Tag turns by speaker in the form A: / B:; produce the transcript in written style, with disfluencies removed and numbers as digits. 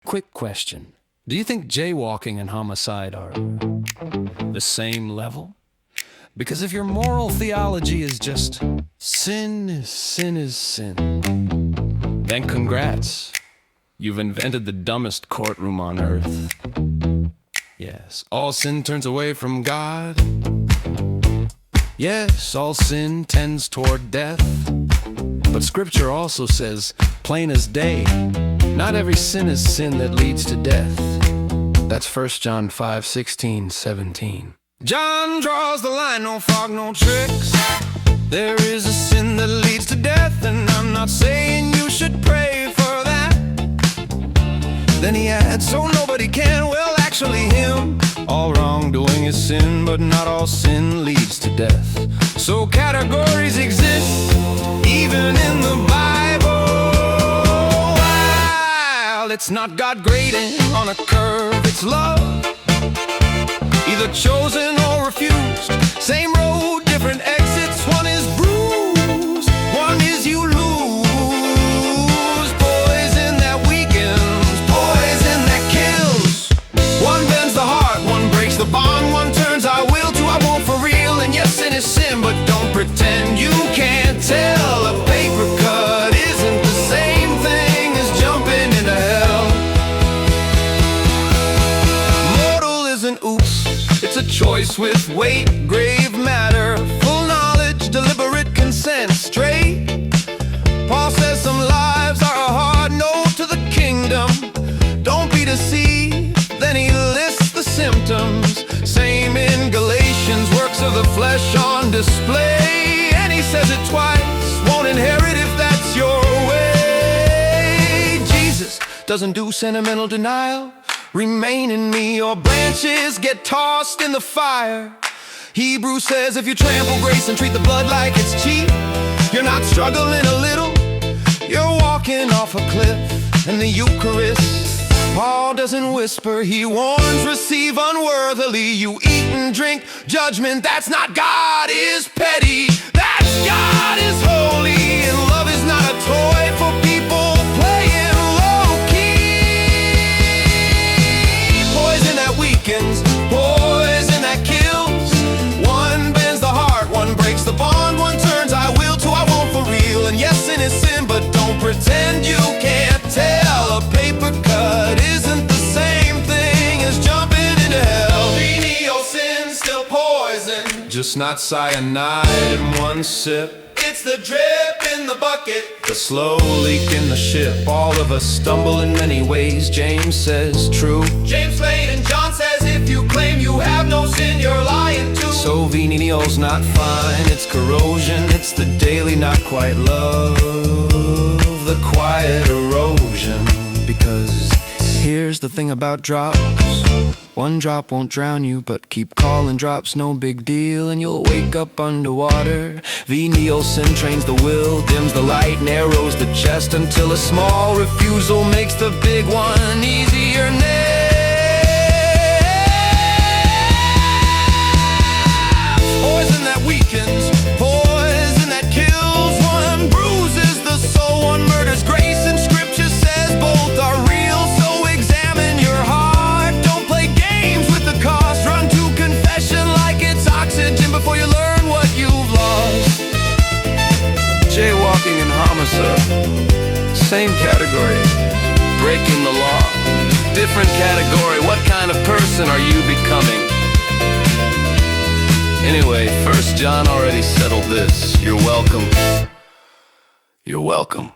A: Quick question. Do you think jaywalking and homicide are the same level? Because if your moral theology is just sin is sin is sin, then congrats. You've invented the dumbest courtroom on earth. Yes, all sin turns away from God. Yes, all sin tends toward death. But Scripture also says, plain as day, not every sin is sin that leads to death. That's 1 John 5:16-17. John draws the line, no fog, no tricks. There is a sin that leads to death, and I'm not saying you should pray for that. Then he adds, so nobody can, well actually him. All wrongdoing is sin, but not all sin leads to death. So categories exist, even in the Bible. While it's not God grading on a curve, it's love. Either chosen or refused. Same road, different exits. One is bruised, one is you lose. Poison that weakens, poison that kills. One bends the heart, one breaks the bond. One turns I will to I won't for real. And yes, sin is sin, but don't pretend you can't tell. A paper cut isn't the same thing as jumping into hell. Mortal isn't oops, it's a choice with weight, grave matter, full knowledge, deliberate consent, straight. Paul says some lives are a hard no to the kingdom. Don't be deceived, then he lists the symptoms. Same in Galatians, works of the flesh on display. And he says it twice, won't inherit if that's your way. Jesus doesn't do sentimental denial. Remain in me or branches get tossed in the fire. Hebrews says if you trample grace and treat the blood like it's cheap, you're not struggling a little, you're walking off a cliff. And the Eucharist, Paul doesn't whisper, he warns, receive unworthily. You eat and drink judgment, that's not God is petty, that's God is holy. And love is not a toy for people playing low-key. Poison that weakens, poison that kills. One bends the heart, one breaks the bond. One turns I will to I won't for real. And yes, sin is sin, but don't pretend you can't tell. A paper cut isn't the same thing as jumping into hell. Venial sin, still poison, just not cyanide in one sip. It's the drip in the bucket, the slow leak in the ship. All of us stumble in many ways, James says true. James Lane and John says if you claim you have no sin, you're lying too. So venial's not fine, it's corrosion. It's the daily not quite love, the quiet erosion. Because here's the thing about drops, one drop won't drown you, but keep calling drops no big deal, and you'll wake up underwater. Venial sin trains the will, dims the light, narrows the chest, until a small refusal makes the big one easier now. Poison that weakens, poison that kills. One bruises the soul, one murders grace, and Scripture says both are real. So examine your heart, don't play games with the cost. Run to confession like it's oxygen before you learn what you've lost. Jaywalking and homicide, same category. Breaking the law, different category. What kind of person are you becoming? Anyway, 1 John already settled this. You're welcome. You're welcome.